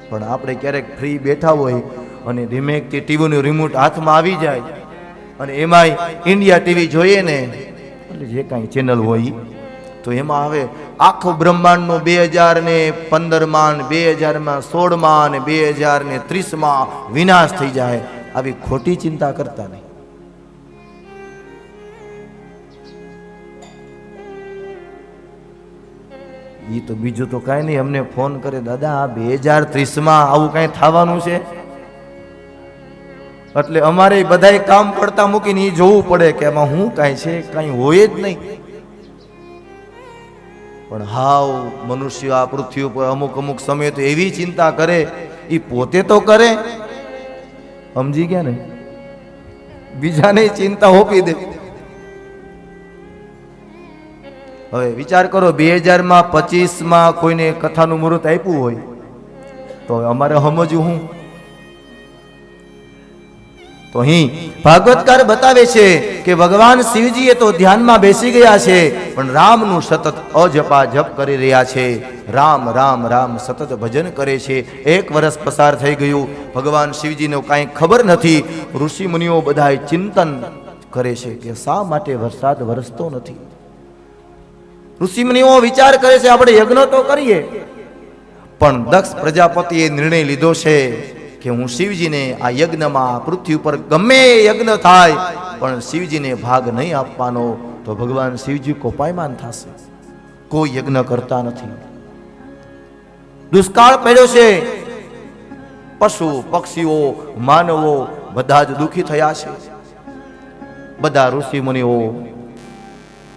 પણ આપણે ક્યારેક ફ્રી બેઠા હોય અને ધીમેકથી ટીવીનું રિમોટ હાથમાં આવી જાય અને એમાંય ઇન્ડિયા ટીવી જોઈએ ને, એટલે જે કાંઈ ચેનલ હોય તો એમાં હવે આખો બ્રહ્માંડનો 2015માં 2016માં અને 2030માં વિનાશ થઈ જાય, આવી ખોટી ચિંતા કરતા નહીં. એ તો બીજું તો કાંઈ નહીં, અમને ફોન કરે, દાદા આ 2030માં આવું કાંઈ થવાનું છે, એટલે અમારે બધાય કામ પડતા મૂકીને એ જોવું પડે કે એમાં હું કાંઈ છે, કાંઈ હોય જ નહીં. પણ હાવ મનુષ્ય આ પૃથ્વી ઉપર અમુક અમુક સમય તો એવી ચિંતા કરે, એ પોતે તો કરે, સમજી ગયા ને, બીજાને ચિંતા હોપી દે. હવે વિચાર કરો 2025માં કોઈને કથાનું મુહૂર્ત આપ્યું હોય તો અમારે સમજવું હું? તો અહીં ભાગવતકાર બતાવે છે કે ભગવાન શિવજી એ તો ધ્યાનમાં બેસી ગયા છે, પણ રામનું સતત અજપા જપ કરી રહ્યા છે. રામ રામ રામ સતત ભજન કરે છે. 1 વર્ષ પસાર થઈ ગયું, ભગવાન શિવજીને કાંઈ ખબર નથી. ઋષિ મુનિઓ બધા ચિંતન કરે છે કે શા માટે વરસાદ વરસતો નથી. ઋષિ મુનિઓ વિચાર કરે છે આપણે યજ્ઞ તો કરીએ, પણ દક્ષ પ્રજાપતિએ નિર્ણય લીધો છે કે હું શિવજીને આ યજ્ઞમાં, પૃથ્વી ઉપર ગમે યજ્ઞ થાય પણ શિવજીને ભાગ નહીં આપવાનો, તો ભગવાન શિવજી કોપાયમાન થશે. કોઈ યજ્ઞ કરતા નથી. દુષ્કાળ પડ્યો છે, પશુ પક્ષીઓ માનવો બધા જ દુઃખી થયા છે. બધા ઋષિ મુનિઓ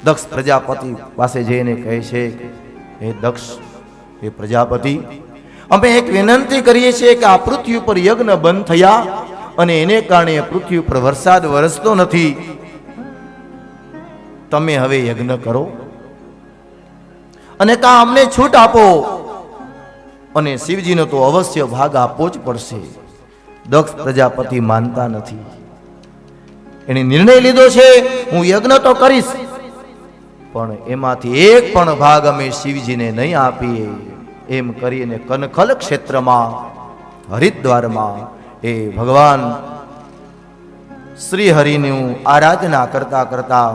દક્ષ પ્રજાપતિ પાસે જઈને કહે છે, હે દક્ષ, હે પ્રજાપતિ, અમે એક વિનંતી કરીએ છીએ કે આ પૃથ્વી ઉપર યજ્ઞ બંધ થયા અને એને કારણે પૃથ્વી ઉપર વરસાદ વરસતો નથી. તમે હવે યજ્ઞ કરો અને કા અમને છૂટ આપો, અને શિવજીનો તો અવશ્ય ભાગ આપવો જ પડશે. દક્ષ પ્રજાપતિ માનતા નથી. એને નિર્ણય લીધો છે હું યજ્ઞ તો કરીશ, પણ એમાંથી એક પણ ભાગ અમે શિવજીને નહીં આપીએ. એમ કરીને કનખલ ક્ષેત્રમાં, હરિદ્વારમાં એ ભગવાન શ્રી હરિનું આરાધના કરતા કરતા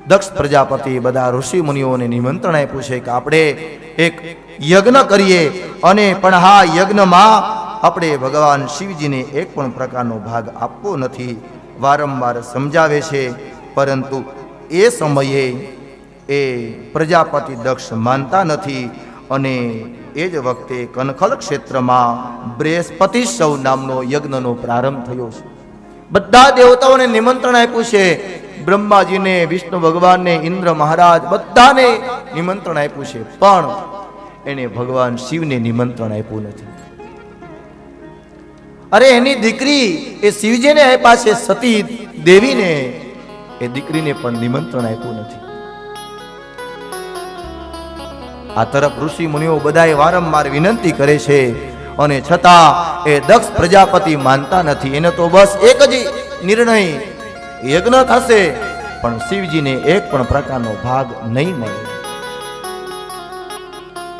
દક્ષ પ્રજાપતિ બધા ઋષિ મુનિઓને નિમંત્રણ આપ્યું છે કે આપણે એક યજ્ઞ કરીએ, અને પણ હા યજ્ઞમાં આપણે ભગવાન શિવજીને એક પણ પ્રકારનો ભાગ આપવો નથી. વારંવાર સમજાવે છે, પરંતુ એ સમયે એ પ્રજાપતિ દક્ષ માનતા નથી. અને એ જ વખતે કનખલ ક્ષેત્રમાં બૃહસ્પતિ સૌ નામનો યજ્ઞનો પ્રારંભ થયો છે. બધા દેવતાઓને નિમંત્રણ આપ્યું છે, બ્રહ્માજીને, વિષ્ણુ ભગવાનને, ઇન્દ્ર મહારાજ, બધાને નિમંત્રણ આપ્યું છે, પણ એને ભગવાન શિવને નિમંત્રણ આપ્યું નથી. અરે એની દીકરી એ શિવજીને આપ્યા છે, સતી દેવીને, એ દીકરીને પણ નિમંત્રણ આપ્યું નથી. આ તરફ ઋષિ મુનિઓ બધાએ વારંવાર વિનંતી કરે છે, અને છતાં એ દક્ષ પ્રજાપતિ માનતા નથી. એને તો બસ એક જ નિર્ણય, યજ્ઞ થશે પણ શિવજીને એક પણ પ્રકારનો ભાગ નહીં મળે.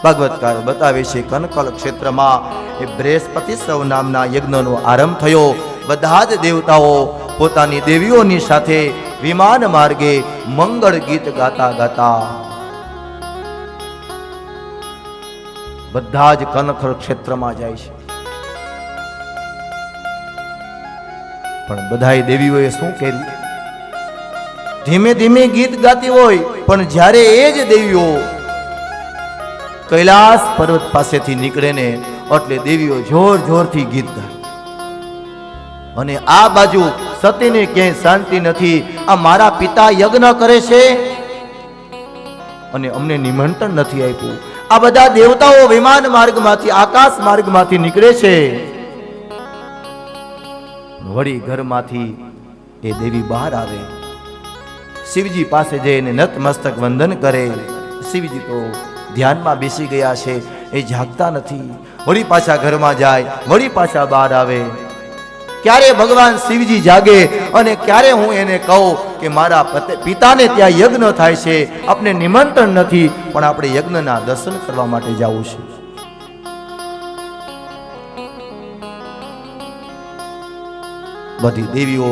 ભાગવતકાર બતાવે છે કનકલ ક્ષેત્રમાં એ બૃહસ્પતિ સૌ નામના યજ્ઞનો આરંભ થયો. બધા જ દેવતાઓ પોતાની દેવીઓની સાથે વિમાન માર્ગે મંગળ ગીત ગાતા ગાતા બધા જ કનખલ ક્ષેત્રમાં જાય છે. પણ બધાય દેવીઓએ શું કર્યું? ધીમે ધીમે ગીત ગાતી હોય, પણ જ્યારે એ જ દેવીઓ કૈલાસ પર્વત પાસેથી નીકળે ને, એટલે દેવીઓ જોર જોરથી ગીત ગાય. અને આ બાજુ સતીને ક્યાંય શાંતિ નથી. આ મારા પિતા યજ્ઞ કરે છે અને અમને નિમંત્રણ નથી આપ્યું. આ બધા દેવતાઓ વિમાન માર્ગમાંથી, આકાશ માર્ગમાંથી નીકળે છે. વળી ઘરમાંથી એ દેવી બહાર આવે, શિવજી પાસે જઈને નતમસ્તક વંદન કરે. શિવજી તો ધ્યાનમાં બેસી ગયા છે, એ જાગતા નથી. વળી પાછા ઘરમાં જાય, વળી પાછા બહાર આવે. ક્યારે ભગવાન શિવજી જાગે અને ક્યારે હું એને કહું કે મારા પિતાને ત્યાં યજ્ઞ થાય છે, આપણે નિમંત્રણ નથી, પણ આપણે યજ્ઞના દર્શન કરવા માટે જવું છે. બધી દેવીઓ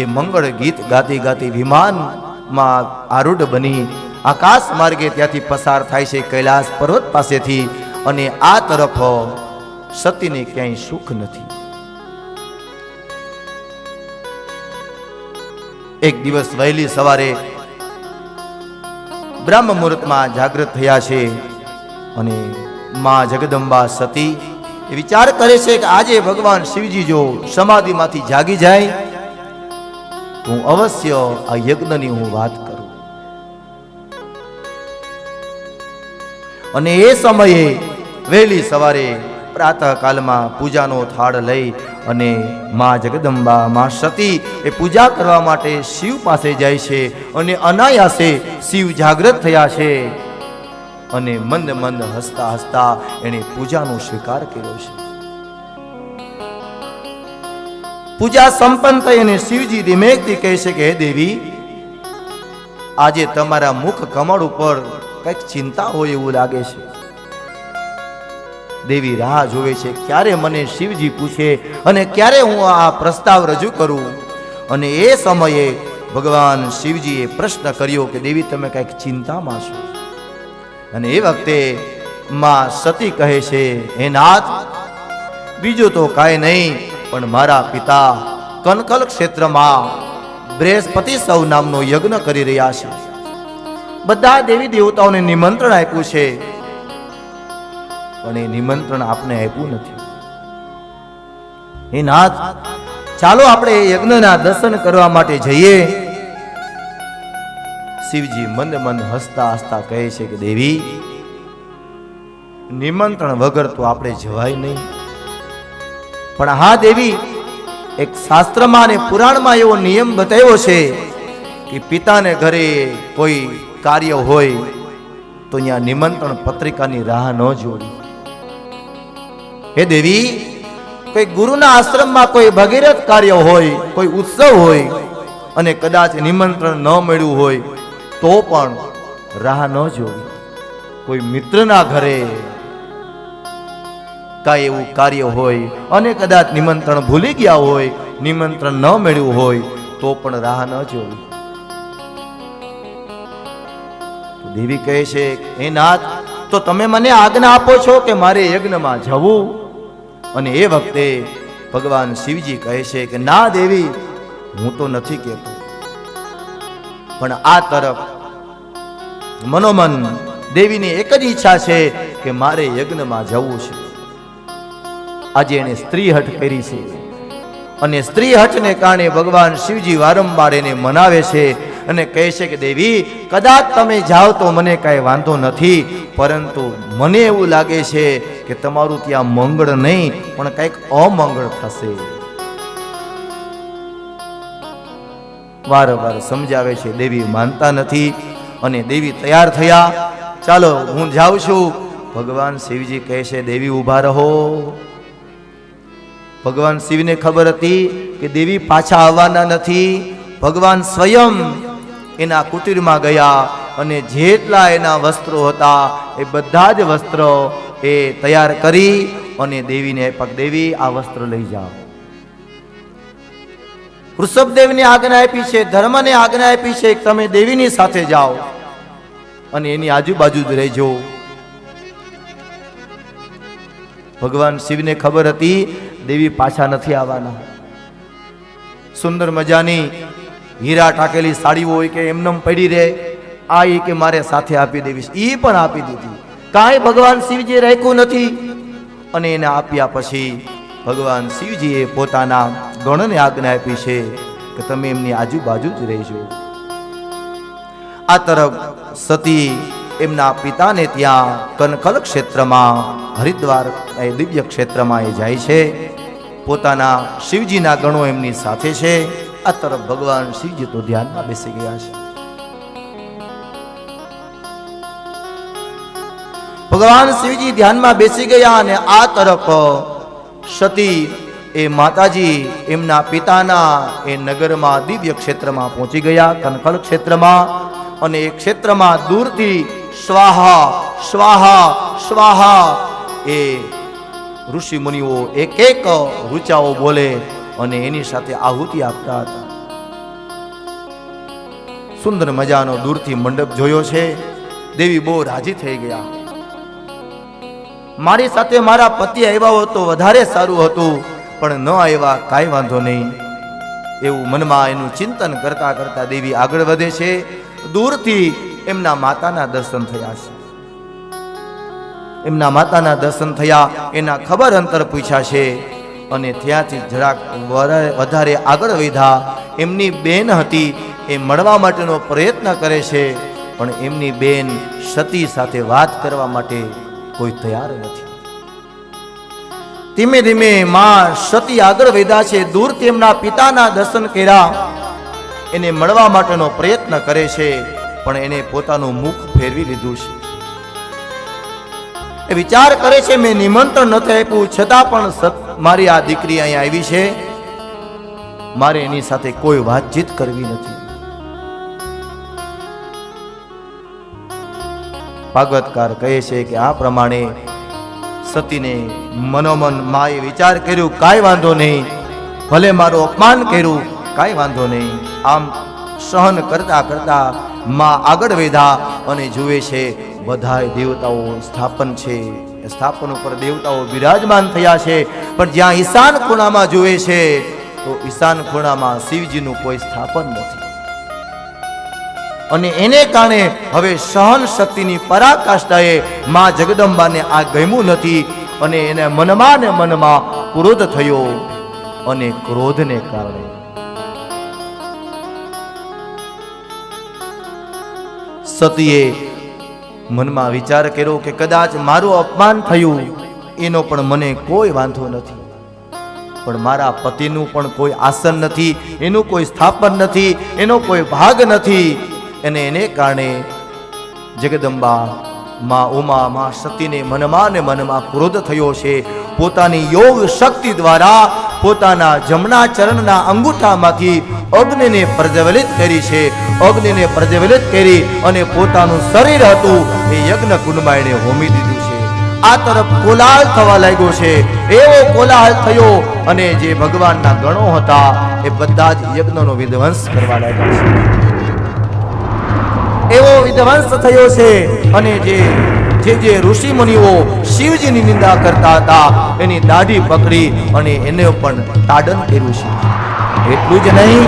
એ મંગળ ગીત ગાતી ગાતી વિમાનમાં આરૂઢ બની આકાશ માર્ગે ત્યાંથી પસાર થાય છે કૈલાસ પર્વત પાસેથી, અને આ તરફ સતીને ક્યાંય સુખ નથી. એક દિવસ વહેલી સવારે બ્રહ્મ મુહૂર્તમાં જાગૃત થયા છે અને માં જગદંબા સતી એ વિચાર કરે છે કે આજે ભગવાન શિવજી જો સમાધિમાંથી જાગી જાય તો હું અવશ્ય આ યજ્ઞની હું વાત કરું. અને એ સમયે વહેલી સવારે પ્રાતઃ કાલમાં પૂજાનો થાળ લઈ અને માં જગદંબા માં સતી એ પૂજા કરવા માટે શિવ પાસે જાય છે અને અનાયાસે શિવ જાગૃત થયા છે અને મંદ મંદ હસતા હસતા એને પૂજાનો સ્વીકાર કર્યો છે. પૂજા સંપન્ન થઈ અને શિવજી ધીમેકથી કહે છે કે હે દેવી, આજે તમારા મુખ કમળ ઉપર કઈક ચિંતા હોય એવું લાગે છે. દેવી રાહ જોવે છે ક્યારે મને શિવજી પૂછે અને ક્યારે હું આ પ્રસ્તાવ રજૂ કરું. અને એ સમયે ભગવાન શિવજીએ પ્રશ્ન કર્યો કે દેવી તમે કઈક ચિંતામાં છો. અને એ વખતે માં સતી કહે છે હે નાથ, બીજું તો કાંઈ નહીં પણ મારા પિતા કનકલ ક્ષેત્રમાં બૃહસ્પતિ સૌ નામનો યજ્ઞ કરી રહ્યા છે. બધા દેવી દેવતાઓને નિમંત્રણ આપ્યું છે પણ એ નિમંત્રણ આપને આપ્યું નથી. હે નાથ, ચાલો આપણે યજ્ઞના દર્શન કરવા માટે જઈએ. શિવજી મંદ મંદ હસતા હસતા કહે છે કે દેવી, નિમંત્રણ વગર તો આપણે જવાય નહીં. પણ હા દેવી, એક શાસ્ત્રમાં અને પુરાણમાં એવો નિયમ બતાવ્યો છે કે પિતાને ઘરે કોઈ કાર્ય હોય તો અહીંયા નિમંત્રણ પત્રિકાની રાહ ન જોડી. હે દેવી, કોઈ ગુરુના આશ્રમમાં કોઈ ભગીરથ કાર્ય હોય, કોઈ ઉત્સવ હોય અને કદાચ નિમંત્રણ ન મળ્યું હોય તો પણ રાહ ન જોવી. કોઈ મિત્રના ઘરે કાંઈ એવું કાર્ય હોય અને કદાચ નિમંત્રણ ભૂલી ગયા હોય, નિમંત્રણ ન મળ્યું હોય તો પણ રાહ ન જોવી. દેવી કહે છે હે નાથ, તો તમે મને આજ્ઞા આપો છો કે મારે યજ્ઞમાં જવું? અને એ વખતે ભગવાન શિવજી કહે છે કે ના દેવી, હું તો નથી કહેતો, પણ આ તરફ મનોમન દેવીની એક જ ઈચ્છા છે કે મારે યજ્ઞમાં જવું છે. આજે એને સ્ત્રી હઠ કરી છે અને સ્ત્રી હઠને કારણે ભગવાન શિવજી વારંવાર એને મનાવે છે અને કહે છે કે દેવી, કદાચ તમે જાઓ તો મને કાંઈ વાંધો નથી, પરંતુ મને એવું લાગે છે કે તમારું ત્યાં મંગળ નહીં પણ કંઈક અમંગળ થશે. વારંવાર સમજાવે છે, દેવી માનતા નથી અને દેવી તૈયાર થયા, ચાલો હું જાઉં છું. ભગવાન શિવજી કહે છે દેવી ઊભા રહો. ભગવાન શિવને ખબર હતી કે દેવી પાછા આવવાના નથી. ભગવાન સ્વયં એના કુટીરમાં ગયા અને જેટલા એના વસ્ત્રો હતા એ બધા જ વસ્ત્રો એ તૈયાર કરી અને દેવીને દેવી આ વસ્ત્ર લઈ જાઓ. વૃષભદેવને આજ્ઞા આપી છે, ધર્મને આજ્ઞા આપી છે કે તમે દેવીની સાથે જાઓ અને એની આજુબાજુ જ રહેજો. ભગવાન શિવને ખબર હતી દેવી પાછા નથી આવવાના. સુંદર મજાની હીરા ટાકેલી સાડીઓ હોય કે એમનેમ પડી રહે, આ એ કે મારે સાથે આપી દેવી, એ પણ આપી દીધી. કાંઈ ભગવાન શિવજી રાખ્યું નથી. અને એને આપ્યા પછી ભગવાન શિવજીએ પોતાના ગણને આજ્ઞા આપી છે કે તમે એમની આજુબાજુ જ રહેજો. આ તરફ સતી એમના પિતાને ત્યાં કનકલ ક્ષેત્રમાં, હરિદ્વાર એ દિવ્ય ક્ષેત્રમાં એ જાય છે. પોતાના શિવજીના ગણો એમની સાથે છે. આ તરફ ભગવાન શિવજી તો ધ્યાનમાં બેસી ગયા છે. ભગવાન શિવજી ધ્યાનમાં બેસી ગયા અને આ તરફ સતી એ માતાજી એમના પિતાના એ નગરમાં દિવ્ય ક્ષેત્રમાં પહોંચી ગયા, કનકલ ક્ષેત્રમાં. અને એ ક્ષેત્રમાં દૂરથી સ્વાહા સ્વાહા સ્વાહા એ ઋષિ મુનિઓ એક એક રૂચાઓ બોલે અને એની સાથે આહુતિ આપતા હતા. સુંદર મજાનો દૂરથી મંડપ જોયો છે. દેવી બહુ રાજી થઈ ગયા. મારી સાથે મારા પતિ આવ્યા હોત તો વધારે સારું હતું, પણ ન આવ્યા કાંઈ વાંધો નહીં, એવું મનમાં એનું ચિંતન કરતા કરતા દેવી આગળ વધે છે. દૂરથી એમના માતાના દર્શન થયા છે. એમના માતાના દર્શન થયા, એના ખબર અંતર પૂછ્યા છે અને ત્યાંથી જરાક વધારે આગળ વધ્યા. એમની બેન હતી, એ મળવા માટેનો પ્રયત્ન કરે છે, પણ એમની બેન સતી સાથે વાત કરવા માટે કોઈ તૈયાર નથી. ધીમે ધીમે માં સતી આગળ વધ્યા છે. દૂરથી એમના પિતાના દર્શન કર્યા, એને મળવા માટેનો પ્રયત્ન કરે છે, પણ એને પોતાનું મુખ ફેરવી લીધું છે. એ વિચાર કરે છે મેં નિમંત્રણ નથી આપ્યું, છતાં પણ મારી આ દીકરી અહીંયા આવી છે, મારે એની સાથે કોઈ વાતચીત કરવી નથી. ભાગવતકાર કહે છે કે આ પ્રમાણે સતીને મનોમન માએ વિચાર કર્યું, કાંઈ વાંધો નહીં, ભલે મારું અપમાન કર્યું, કાંઈ વાંધો નહીં. આમ સહન કરતા કરતા માં આગળ વધ્યા અને જુએ છે બધાય દેવતાઓ સ્થાપન છે. સ્થાપન ઉપર દેવતાઓ બિરાજમાન થયા છે, પણ જ્યાં ઈશાન ખૂણામાં જુએ છે તો ઈશાન ખૂણામાં શિવજીનું કોઈ સ્થાપન નથી. અને એને કારણે હવે સહન શક્તિની પરાકાષ્ઠાએ માં જગદંબાને આ ગમ્યું નથી અને એને મનમાં ને મનમાં ક્રોધ થયો. અને ક્રોધને કારણે સતીએ મનમાં વિચાર કર્યો કે કદાચ મારું અપમાન થયું એનો પણ મને કોઈ વાંધો નથી, પણ મારા પતિનું પણ કોઈ આસન નથી, એનું કોઈ સ્થાપન નથી, એનો કોઈ ભાગ નથી. અને એને કારણે જગદંબા માં ઉમા માં સતીને મનમાં ને મનમાં ક્રોધ થયો છે. પોતાની યોગ શક્તિ દ્વારા પોતાના જમણા ચરણના અંગૂઠામાંથી અગ્નિને પ્રજ્વલિત કરી છે. અગ્નિને પ્રજ્વલિત કરી અને પોતાનું શરીર હતું એ યજ્ઞ કુંડમાં એણે હોમી દીધું છે. આ તરફ કોલાહલ થવા લાગ્યો છે. એવો કોલાહલ થયો અને જે ભગવાનના ગણો હતા એ બધા જ યજ્ઞનો વિધ્વંસ કરવા લાગ્યા છે. એવો વિધ્વંસ થયો છે અને જે ઋષિ મુનિઓ શિવજીની નિંદા કરતા હતા એની દાઢી પકડી અને એને પણ તાડન કર્યું છે. એટલું જ નહીં,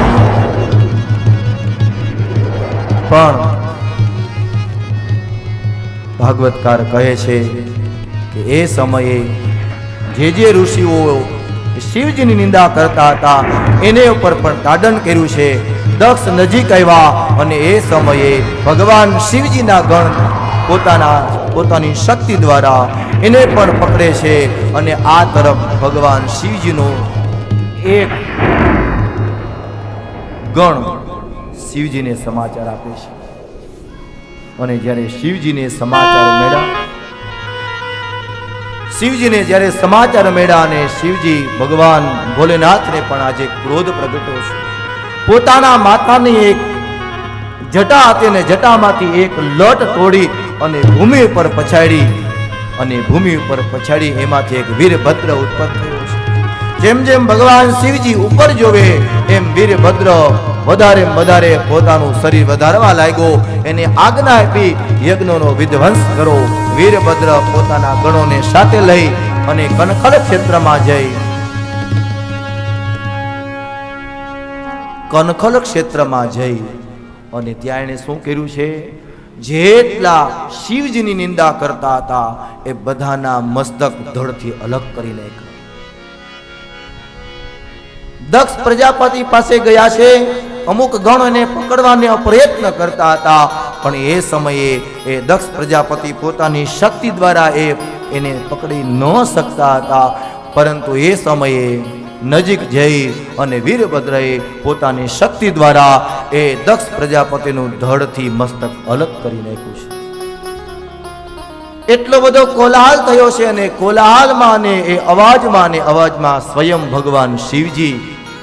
પણ ભાગવતકાર કહે છે કે એ સમયે જે ઋષિઓ શિવજીની નિંદા કરતા હતા એને ઉપર પણ તાડન કર્યું છે. દક્ષ નજીક આવ્યા અને એ સમયે ભગવાન શિવજીના ગણ પોતાની શક્તિ દ્વારા એને પણ પકડે છે અને આ તરફ ભગવાન શિવજીનો એક ગણ શિવજીને સમાચાર આપે છે. અને જ્યારે શિવજીને સમાચાર મળ્યા અને શિવજી ભગવાન ભોલેનાથને પણ આજે ક્રોધ પ્રગટ્યો છે. પોતાના માથાની એક જટા હતી અને જટામાંથી એક લટ તોડી અને ભૂમિ ઉપર પછાડી એમાંથી એક વીરભદ્ર ઉત્પન્ન થયો છે. જેમ જેમ ભગવાન શિવજી ઉપર જોવે એમ વીરભદ્ર વધારે પોતાનું શરીર વધારવા લાગ્યો. એને આજ્ઞા આપી યજ્ઞનો વિધ્વંસ કરો. વીરભદ્ર પોતાના ગણોને સાથે લઈ અને કનખલ ક્ષેત્રમાં જઈ અને ત્યાં એને શું કર્યું છે, જેટલા શિવજીની નિંદા કરતા હતા એ બધાના મસ્તક ધડથી અલગ કરી નાખ્યા. દક્ષ પ્રજાપતિ પાસે ગયા છે. અમુક ગણ એને પકડવાનો પ્રયત્ન કરતા હતા, પણ એ સમયે એ દક્ષ પ્રજાપતિ પોતાની શક્તિ દ્વારા એને પકડી ન શકતા હતા. પરંતુ એ સમયે નજીક જઈ અને વીરભદ્રએ પોતાની શક્તિ દ્વારા એ દક્ષ પ્રજાપતિનું ધડથી મસ્તક અલગ કરી નાખ્યું છે. એટલો બધો કોલાહલ થયો છે અને કોલાહલમાં અને એ અવાજમાં સ્વયં ભગવાન શિવજી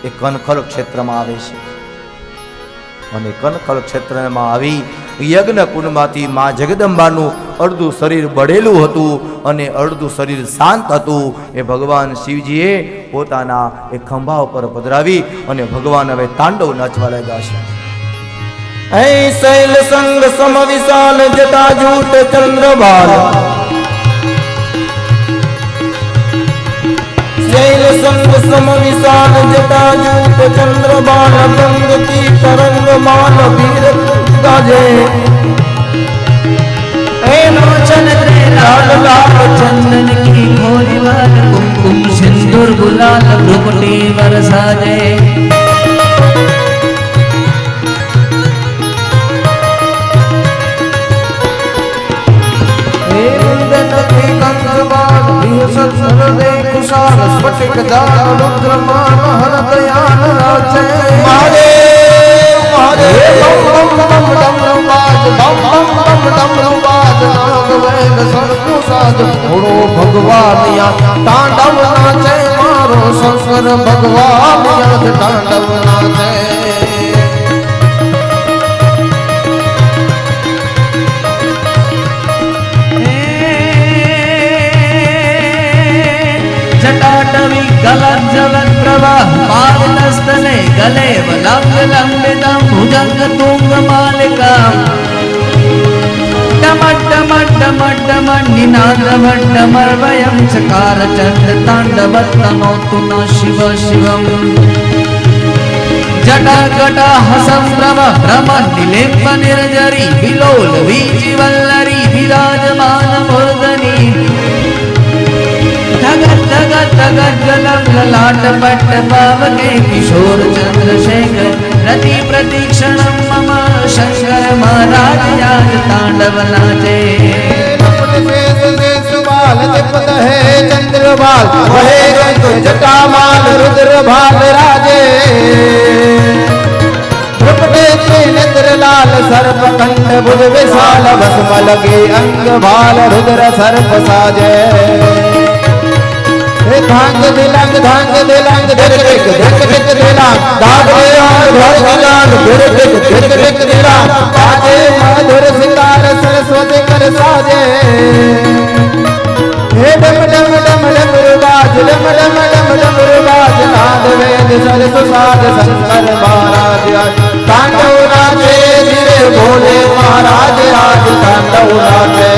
એ કનખલ ક્ષેત્રમાં આવે છે. અને કનખલ ક્ષેત્રમાં આવી યજ્ઞ કુંડમાંથી માં જગદંબાનું અડધું શરીર બળેલું હતું અને અડધું શરીર શાંત હતું. એ ભગવાન શિવજીએ પોતાના એ ખંભા ઉપર પધરાવી અને ભગવાન હવે તાંડવ નાચવા લાગ્યા છે. ऐ शैल संग सम विशाल जटा जूट चंद्रबाल शैल संग सम विशाल जटा जूट चंद्रबाल गंग की तरंग मान वीर गाजे लोचन लाल लाल चंदन की घोरी वाल कुमकुम सिंदूर गुलाल भ्रुकुटी बरसाजे स्फटिक दान रुद्रमान हर दयान राजे महादेव महादेव बम बम बम डमरुबाज बम बम बम डमरुबाज नाग वेद सर्व साज घोड़ो भगवान या तांडव नाचे मारो शंकर भगवान या तांडव नाचे जटाटवी गलत जलत प्रवाह पादस्तने गले वलंग लंबितम भुजंग तुंग मालिका टमट टमट टमट टमट निनाद वट्टमर्वयं चकार चंड तांडवत्तनोतु न शिव शिवम जटा कटा हसंभ्रम भ्रम निलिम्ब निर्जरी विलोल वीचिवल्लरी विराजमान मूर्धनि धगत धगत धगत गलग ललाट पट्ट पावके किशोर चंद्रशेखर रति प्रतीक्षणं मम शंकर महाराज आज तांडव नाचे बाल दिपत है चंद्रबाल वहे रंग जटामाल रुद्र भाल राजे भ्रुकुटे नेत्र लाल सर्प कंठ भुज विशाल भस्म लगे अंग भाल रुद्र सर्प साजे धांग दिलंग धर टिक धक टिक दिलांग दागे और धर दिलांग धर टिक धक टिक दिलांग बाजे मधुर सितार सरस्वती कर साजे हे डम डम डम डम रुबाज डम डम डम डम रुबाज नाद वेद सरस साज शंकर महाराज तांडव नाचे धीरे भोले महाराज आज तांडव नाचे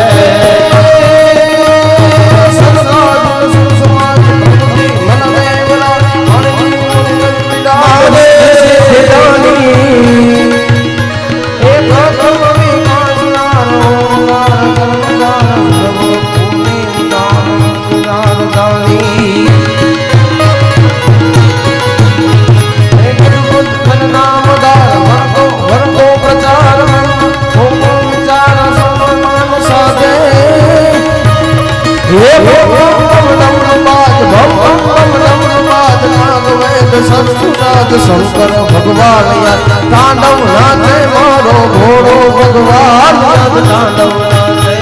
शंकर भगवान या तांडव नाचे मारो घोड़ो भगवान या तांडव नाचे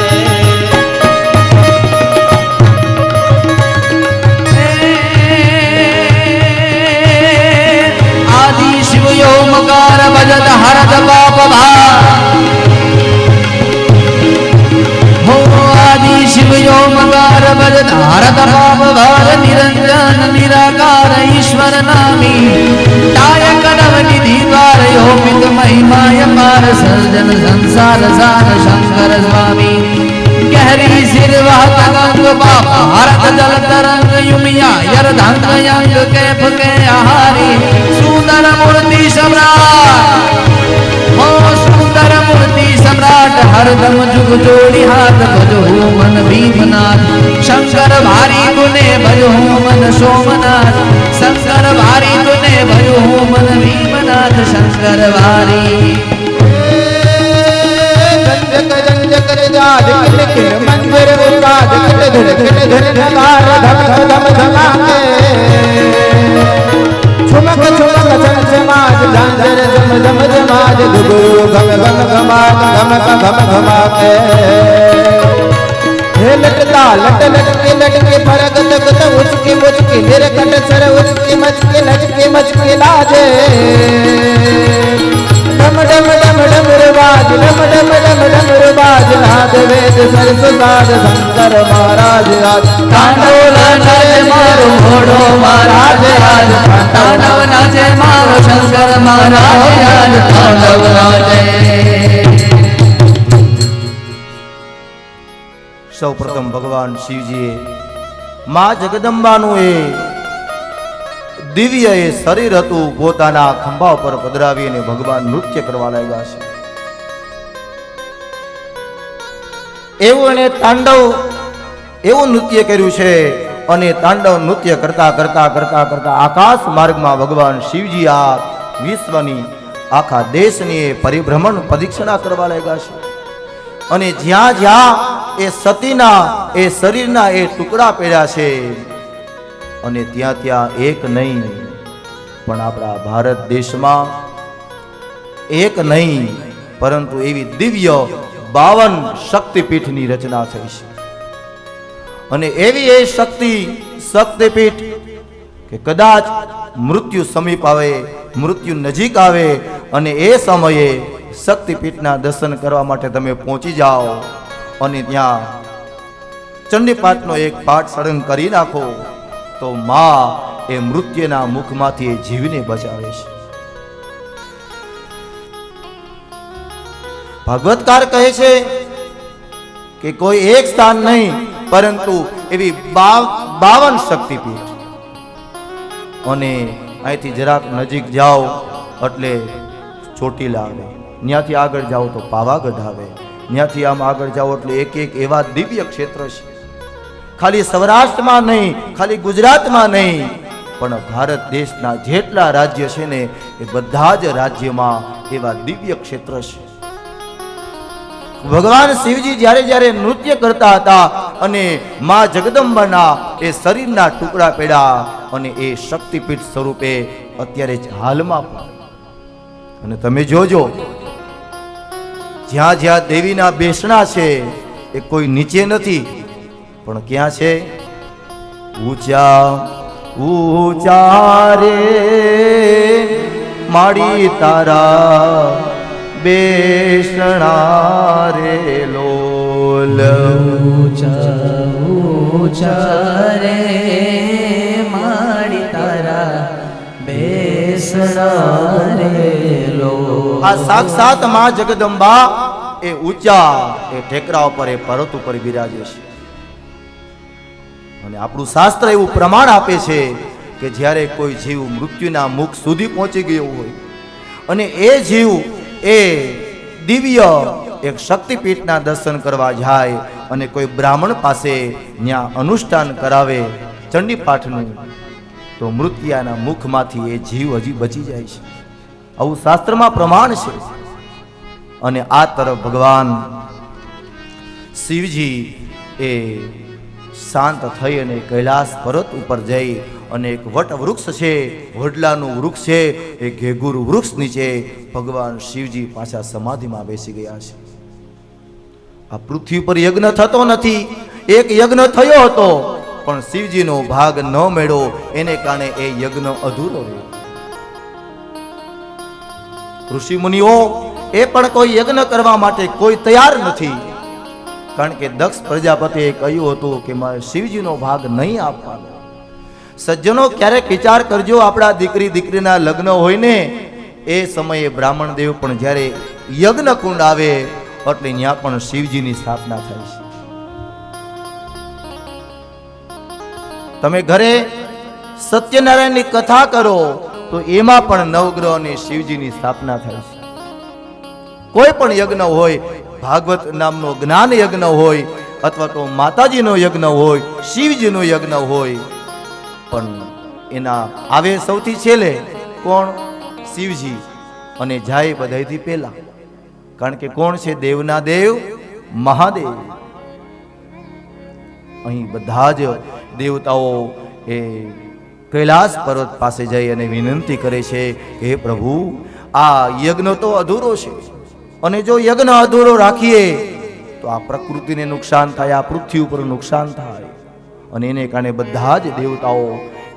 आदि शिव योमकार भजत हरत पाप हो आदि शिव योमकार भजत हरत पाप भार निरंजन निराकार ईश्वर नामी निधिद्वार योपित महिमाय पार सर्जन संसार सार शंकर स्वामी गहरी सिर वहत गंग पाप हरत जल तरंग युमिया यरधंग यंग कैफ के आहारी सुंदर मूर्ति सम्राट हो सुंदर मूर्ति सम्राट हरदम जुग जोड़ी हाथ भजो मन भीमनाथ शंकर भारी गुने भजो मन सोमनाथ शंकर भारी गुने भजो मन भीमनाथ शंकर भारी जंजक जाज किल मंदिर विकाज किल धर नगार धम धम धमाके छुमक छुमक चमचमाज झांझर झम झम झमाज दुगुरु घम घम घमाज घम घम घमाके हे लटता लट लटके फरक तक उचकी मुचकी निरकट सर उचकी मचकी लचकी मचकी लाजे ડમ ડમ ડમ ડમરવાજ ડમ ડમ ડમ ડમરવાજ નાદ વેદ સરસ સાદ શંકર મહારાજ રાજ તાંડવ નાચે મારો ઘોડો મહારાજ રાજ તાંડવ નાચે મારો શંકર મહારાજ રાજ તાંડવ નાચે સૌ પ્રથમ ભગવાન શિવજીએ મા જગદંબાનું એ દિવ્ય એ શરીર હતું પોતાના ખંભા પર પધરાવીને ભગવાન નૃત્ય કરવા લાગ્યા છે. એવું એને તાંડવ એવું નૃત્ય કર્યું છે અને તાંડવ નૃત્ય કરતા કરતા કરતા કરતા આકાશ માર્ગમાં ભગવાન શિવજી આ વિશ્વની આખા દેશની એ પરિભ્રમણ પરીક્ષણા કરવા લાગ્યા છે. અને જ્યાં જ્યાં એ સતીના એ શરીરના એ ટુકડા પડ્યા છે અને ત્યાં ત્યાં એક નહીં પણ આપણા ભારત દેશમાં એક નહીં પરંતુ એવી દિવ્ય 52 શક્તિપીઠની રચના થઈ છે. અને એવી એ શક્તિપીઠ કે કદાચ મૃત્યુ સમીપ આવે, મૃત્યુ નજીક આવે અને એ સમયે શક્તિપીઠના દર્શન કરવા માટે તમે પહોંચી જાઓ અને ત્યાં ચંડીપાઠનો એક પાઠ સળંગ કરી નાખો તો માં એ મૃત્યુના મુખમાંથી એ જીવને બચાવે છે. ભાગવતકાર કહે છે કે કોઈ એક સ્થાન નહીં પરંતુ એવી 52 શક્તિપીઠ. અને અહીંથી જરાક નજીક જાઓ એટલે ચોટીલા આવે, ત્યાંથી આગળ જાઓ તો પાવાગઢ આવે, ત્યાંથી આમ આગળ જાઓ એટલે એક એક એવા દિવ્ય ક્ષેત્ર છે. ખાલી સૌરાષ્ટ્રમાં નહીં, ખાલી ગુજરાતમાં નહીં પણ ભારત દેશના જેટલા રાજ્ય છે ને એ બધા જ રાજ્યમાં એવા દિવ્ય ક્ષેત્ર છે. ભગવાન શિવજી જ્યારે જ્યારે નૃત્ય કરતા હતા અને મા જગદંબાના એ શરીરના ટુકડા પડ્યા અને એ શક્તિપીઠ સ્વરૂપે અત્યારે જ હાલમાં પણ. અને તમે જોજો જ્યાં જ્યાં દેવીના બેસણા છે એ કોઈ નીચે નથી પણ ક્યાં છે? ઊંચા ઊંચા રે માડી તારા બેસણા રે લોલ. ઊંચા ઊંચા રે માડી તારા બેસણા રે લો. આ સાક્ષાત માં જગદંબા એ ઊંચા એ ટેકરા ઉપર એ પર્વત ઉપર બિરાજે છે. અને આપણું શાસ્ત્ર એવું પ્રમાણ આપે છે કે જ્યારે કોઈ જીવ મૃત્યુના મુખ સુધી પહોંચી ગયો હોય અને એ જીવ એ દિવ્ય એક શક્તિપીઠના દર્શન કરવા જાય અને કોઈ બ્રાહ્મણ પાસે ત્યાં અનુષ્ઠાન કરાવે ચંડીપાઠનું તો મૃત્યુના મુખમાંથી એ જીવ હજી બચી જાય છે. આવું શાસ્ત્રમાં પ્રમાણ છે. અને આ તરફ ભગવાન શિવજી એ શાંત થઈ અને કૈલાસ પર્વત ઉપર જઈ અને એક વટ વૃક્ષ છે, વડલાનું વૃક્ષ છે, એ ઘેઘુર વૃક્ષ નીચે ભગવાન શિવજી પાછા સમાધિમાં બેસી ગયા છે. આ પૃથ્વી પર યજ્ઞ થતો નથી. એક યજ્ઞ થયો હતો પણ શિવજીનો ભાગ ન મળ્યો, એને કારણે એ યજ્ઞ અધૂરો રહ્યો. ઋષિ મુનિઓ એ પણ કોઈ યજ્ઞ કરવા માટે કોઈ તૈયાર નથી, કારણ કે દક્ષ પ્રજાપતિએ કહ્યું હતું કે મારે શિવજીનો ભાગ નહીં આપવાનો. સજ્જનો ક્યારેક વિચાર કરજો, આપણા દીકરી દીકરીના લગ્ન હોય ને એ સમયે બ્રાહ્મણ દેવ પણ જ્યારે યજ્ઞ કુંડ આવે એટલે ત્યાં પણ શિવજીની સ્થાપના થાય છે. તમે ઘરે સત્યનારાયણની કથા કરો તો એમાં પણ નવગ્રહ અને શિવજીની સ્થાપના થાય છે. કોઈ પણ યજ્ઞ હોય, ભાગવત નામનો જ્ઞાન યજ્ઞ હોય અથવા તો માતાજીનો યજ્ઞ હોય, શિવજીનો યજ્ઞ હોય, પણ એના આવે સૌથી છેલ્લે કોણ? શિવજી. અને જાય બધાયથી પહેલા, કારણ કે કોણ છે? દેવના દેવ મહાદેવ. અહીં બધા જ દેવતાઓ એ કૈલાસ પર્વત પાસે જઈ અને વિનંતી કરે છે કે હે પ્રભુ, આ યજ્ઞ તો અધૂરો છે અને જો યજ્ઞ અધૂરો રાખીએ તો આ પ્રકૃતિને નુકસાન થાય, આ પૃથ્વી ઉપર નુકસાન થાય. અને એને કારણે બધા જ દેવતાઓ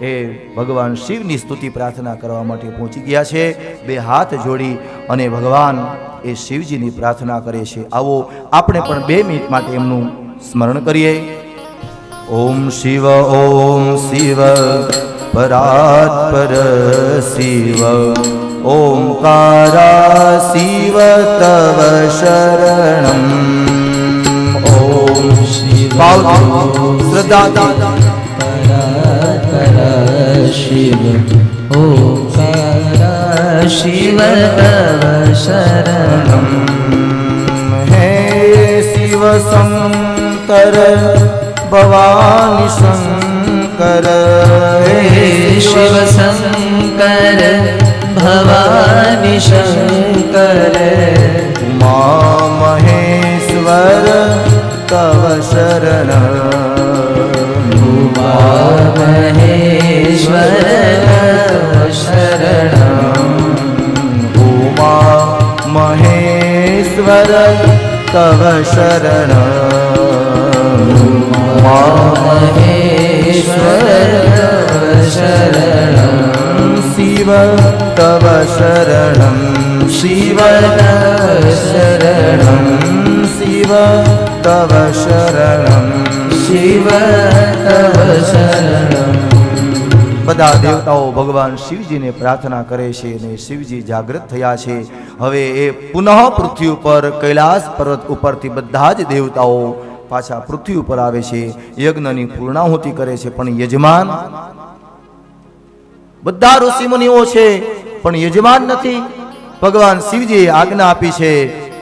એ ભગવાન શિવની સ્તુતિ પ્રાર્થના કરવા માટે પહોંચી ગયા છે. બે હાથ જોડી અને ભગવાન એ શિવજીની પ્રાર્થના કરે છે. આવો આપણે પણ 2 મિનિટ માટે એમનું સ્મરણ કરીએ. ઓમ શિવ પરાત પર શિવ ઓમકારા શિવ તવ શરણમ. ઓમ શિવ શ્રદ્ધા શિવ ઓમકાર શિવ તવ શરણમ. હે શિવ શંકર ભવાની શંકર. હે શિવ શંકર ભવાની શંકર. ઉમા મહેશ્વર તવ શરણ. ઉમા મહેશ્વર તવ શરણમ. ઉમા મહેશ્વર તવ શરણ. મહેશ્વર તવ શરણમ. શિવ તવ શરણમ. શિવ તવ શરણમ. શિવ તવ શરણમ. શિવ તવ શરણમ. બધા દેવતાઓ ભગવાન શિવજીને પ્રાર્થના કરે છે અને શિવજી જાગૃત થયા છે. હવે એ પુનઃ પૃથ્વી ઉપર કૈલાસ પર્વત ઉપરથી બધા જ દેવતાઓ પાછા પૃથ્વી ઉપર આવે છે. યજ્ઞની પૂર્ણાહુતિ કરે છે. પણ યજમાન બધા ઋષિ મુનિઓ છે પણ યજમાન નથી. ભગવાન શિવજીએ આજ્ઞા આપી છે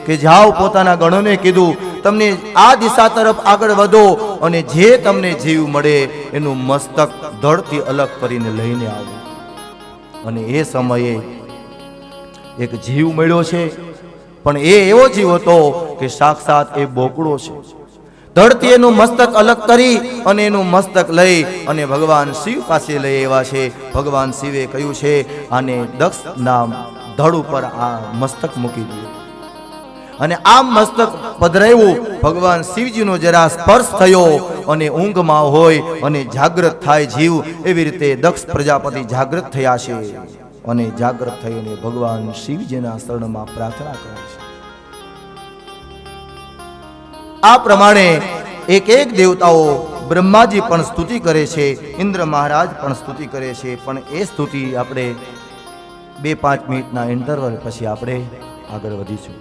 કે જાઓ પોતાના ગણોને કીધું તમને આ દિશા તરફ આગળ વધો અને જે તમને જીવ મળે એનું મસ્તક ધડથી અલગ કરીને લઈને આવો. અને એ સમયે એક જીવ મળ્યો છે પણ એ એવો જીવ હતો કે સાક્ષાત એ બોકડો છે. ધડથી એનું મસ્તક અલગ કરી અને એનું મસ્તક લઈ અને ભગવાન શિવ પાસે લઈ આવ્યા છે. ભગવાન શિવે કહ્યું છે આને દક્ષ નામ ધડ ઉપર આ મસ્તક મૂકી દીધું અને આ મસ્તક પધરાવ્યું. ભગવાન શિવજીનો જરા સ્પર્શ થયો અને ઊંઘમાં હોય અને જાગૃત થાય જીવ, એવી રીતે દક્ષ પ્રજાપતિ જાગૃત થયા છે અને જાગૃત થઈને ભગવાન શિવજીના શરણમાં પ્રાર્થના કરે છે. આ પ્રમાણે એક એક દેવતાઓ બ્રહ્માજી પણ સ્તુતિ કરે છે, ઇન્દ્ર મહારાજ પણ સ્તુતિ કરે છે. પણ એ સ્તુતિ આપણે 2-5 મિનિટના ઇન્ટરવલ પછી આપણે આગળ વધીશું.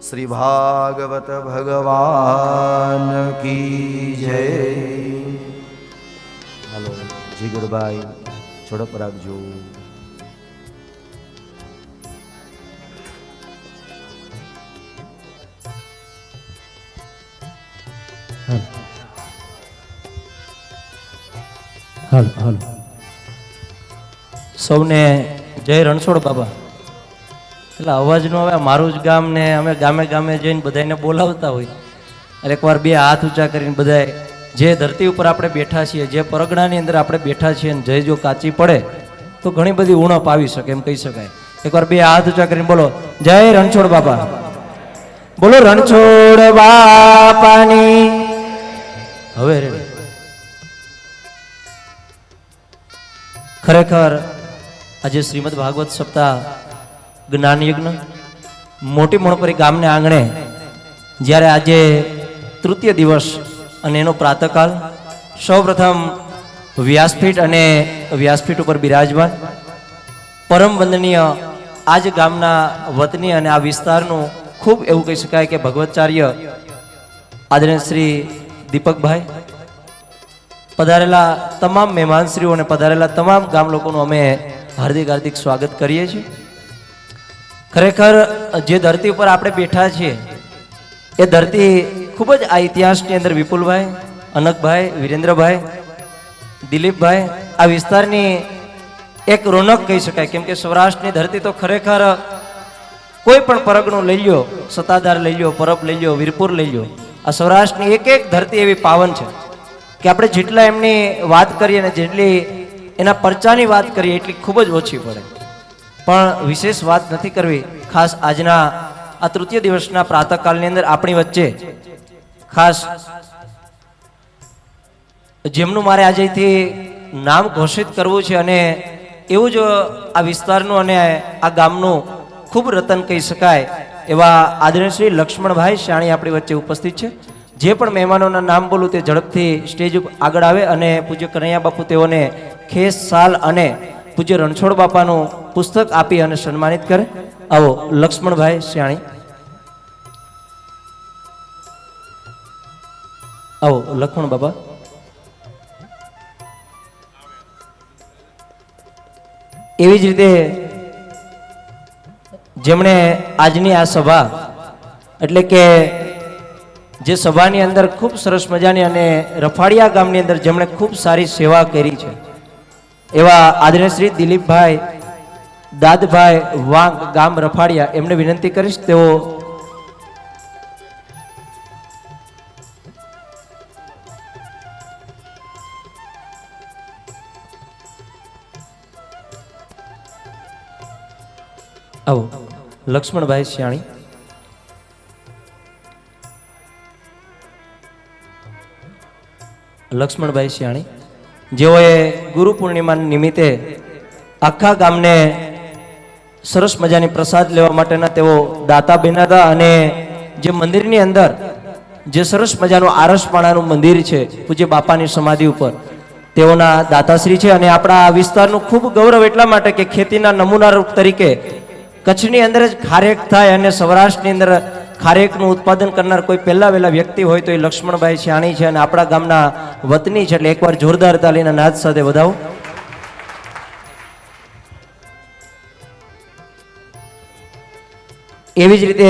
શ્રી ભાગવત ભગવાન કી જય. હાલો જીગરભાઈ ઝડપ રાખજો. હાલ હાલ સૌને જય રણછોડ બાબા. એટલે અવાજનો હવે મારું જ ગામ ને અમે ગામે ગામે જઈને બધાને બોલાવતા હોય એટલે એકવાર 2 હાથ ઊંચા કરીને બધાએ જે ધરતી ઉપર આપણે બેઠા છીએ, જે પરગણાની અંદર આપણે બેઠા છીએ અને જય જો કાચી પડે તો ઘણી બધી ઉણપ આવી શકે એમ કહી શકાય. એકવાર 2 હાથ ઊંચા કરીને બોલો જય રણછોડ બાબા. બોલો રણછોડ બાપાની. હવે રે ખરેખર આજે શ્રીમદ ભાગવત સપ્તાહ જ્ઞાન યજ્ઞ મોટી મણપરી ગામને આંગણે જ્યારે આજે તૃતીય દિવસ અને એનો પ્રાતઃકાલ, સૌપ્રથમ વ્યાસપીઠ અને વ્યાસપીઠ ઉપર બિરાજમાન પરમ વંદનીય આજ ગામના વતની અને આ વિસ્તારનું ખૂબ એવું કહી શકાય કે ભગવતાચાર્ય આદરણીય શ્રી દીપકભાઈ, પધારેલા તમામ મહેમાનશ્રીઓ અને પધારેલા તમામ ગામ લોકોનું અમે હાર્દિક હાર્દિક સ્વાગત કરીએ છીએ. ખરેખર જે ધરતી ઉપર આપણે બેઠા છીએ એ ધરતી ખૂબ જ આ ઇતિહાસની અંદર વિપુલભાઈ, અનકભાઈ, વિરેન્દ્રભાઈ, દિલીપભાઈ આ વિસ્તારની એક રોનક કહી શકાય. કેમ કે સૌરાષ્ટ્રની ધરતી તો ખરેખર કોઈ પણ પરગણું લઈ લ્યો, સત્તાધાર લઈ લ્યો, પરબ લઈ લ્યો, વીરપુર લઈ લ્યો, આ સૌરાષ્ટ્રની એક એક ધરતી એવી પાવન છે કે આપણે જેટલા એમની વાત કરીએ ને જેટલી એના પરચાની વાત કરીએ એટલી ખૂબ જ ઓછી પડે. પણ વિશેષ વાત નથી કરવી. ખાસ આજના આ તૃતીય દિવસના પ્રાતઃકાલની અંદર આપણી વચ્ચે ખાસ જેમનું મારે આજથી નામ ઘોષિત કરવું છે અને એવું જ આ વિસ્તારનું અને આ ગામનું ખૂબ રતન કહી શકાય એવા આદરણીય શ્રી લક્ષ્મણભાઈ શાણી આપણી વચ્ચે ઉપસ્થિત છે. જે પણ મહેમાનોના નામ બોલું તે ઝડપથી સ્ટેજ ઉપર આગળ આવે અને પૂજ્ય કનૈયા બાપુ તેઓને ખેસ સાલ અને પૂજ્ય રણછોડ બાપાનું પુસ્તક આપી અને સન્માનિત કરે. આવો લક્ષ્મણભાઈ શાણી, આવો લક્ષ્મણ બાપા. એવી જ રીતે જેમણે આજની આ સભા એટલે કે જે સભાની અંદર ખૂબ સરસ મજાની અને રફાડિયા ગામની અંદર જેમણે ખૂબ સારી સેવા કરી છે એવા આદરણીય શ્રી દિલીપભાઈ દાદભાઈ વાંક ગામ રફાડિયા, એમને વિનંતી કરીશ તેઓ આવો લક્ષ્મણભાઈ શાણી. લક્ષ્મણભાઈ શાણી જેઓએ ગુરુ પૂર્ણિમા નિમિત્તે આખા ગામને સરસ મજાની પ્રસાદ લેવા માટેના તેઓ દાતા બન્યા હતા અને જે મંદિરની અંદર જે સરસ મજાનું આરસપાણાનું મંદિર છે પૂજ્ય બાપાની સમાધિ ઉપર તેઓના દાતાશ્રી છે. અને આપણા આ વિસ્તારનું ખૂબ ગૌરવ એટલા માટે કે ખેતીના નમૂના રૂપ તરીકે કચ્છની અંદર જ ખારેક થાય અને સૌરાષ્ટ્રની અંદર ખારેકનું ઉત્પાદન કરનાર કોઈ પહેલા વહેલા વ્યક્તિ હોય તો એ લક્ષ્મણભાઈ શાણી છે અને આપણા ગામના વતની છે. એટલે એકવાર જોરદાર તાલીના નાદ સાથે વધાવો. એવી જ રીતે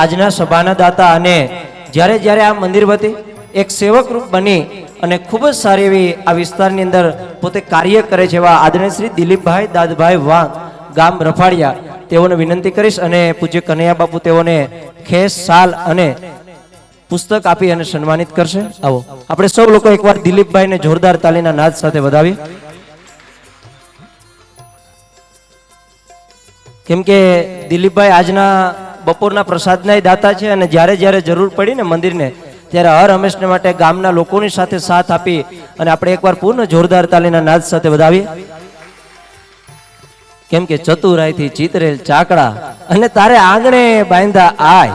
આજના સભાના દાતા અને જ્યારે જ્યારે આ મંદિર વતી એક સેવક રૂપ બની અને ખૂબ જ સારી એવી આ વિસ્તારની અંદર પોતે કાર્ય કરે છે એવા આદરણીય શ્રી દિલીપભાઈ દાદભાઈ વાંક ગામ રફાડિયા, તેઓને વિનંતી કરીશ અને પૂજ્ય કનૈયા બાપુ તેઓને ખેસ સાલ અને પુસ્તક આપી અને સન્માનિત કરશે. આવો આપણે સૌ લોકો એકવાર દિલીપભાઈને જોરદાર તાલીના નાદ સાથે વધાવીએ. કેમ કે દિલીપભાઈ આજના બપોરના પ્રસાદના દાતા છે અને જ્યારે જ્યારે જરૂર પડી ને મંદિરને ત્યારે હર હંમેશને માટે ગામના લોકોની સાથે સાથ આપી અને આપણે એકવાર પૂર્ણ જોરદાર તાલીના નાદ સાથે વધાવીએ. કેમ કે ચતુરાઈથી ચિતરેલ ચાકડા અને તારે આંગણે બાંધા આય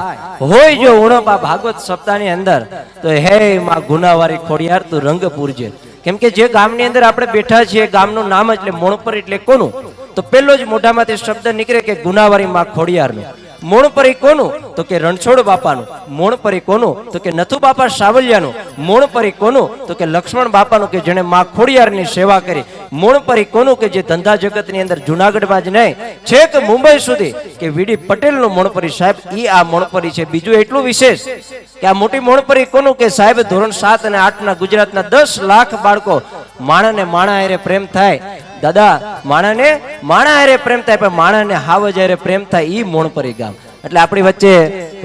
હોય જો ઉણપા ભાગવત સપ્તાહની અંદર તો હે માં ગુનાવારી ખોડિયાર તું રંગ પૂરજે. કેમ કે જે ગામની અંદર આપણે બેઠા છીએ ગામનું નામ એટલે મોણપર એટલે કોનું, તો પેલો જ મોઢામાંથી શબ્દ નીકળે કે ગુનાવારી માં ખોડિયારનું. મોણપરી કોનું તો કે રણછોડ બાપાનું. મોણપરી કોનું તો કે નથુ બાપા સાવલિયાનું. મોણપરી કોનું તો કે લક્ષ્મણ બાપાનું કે જેણે માં ખોડિયારની સેવા કરી. મોણપરી કોનું કે જે ધંધા જગતની અંદર જુનાગઢમાં જ નહીં છેક મુંબઈ સુધી કે વીડી પટેલનું મોણપરી સાહેબ ઈ આ મોણપરી છે. બીજું એટલું વિશેષ કે આ મોટી મોણપરી કોનું કે સાહેબ ધોરણ 7 અને 8 ના ગુજરાતના 10 લાખ બાળકો માણાને માણા હારે પ્રેમ થાય. દાદા માણાને માણા હારે પ્રેમ થાય પણ માણાને હાવજ હારે પ્રેમ થાય ઈ મોણપરી ગામ. એટલે આપણી વચ્ચે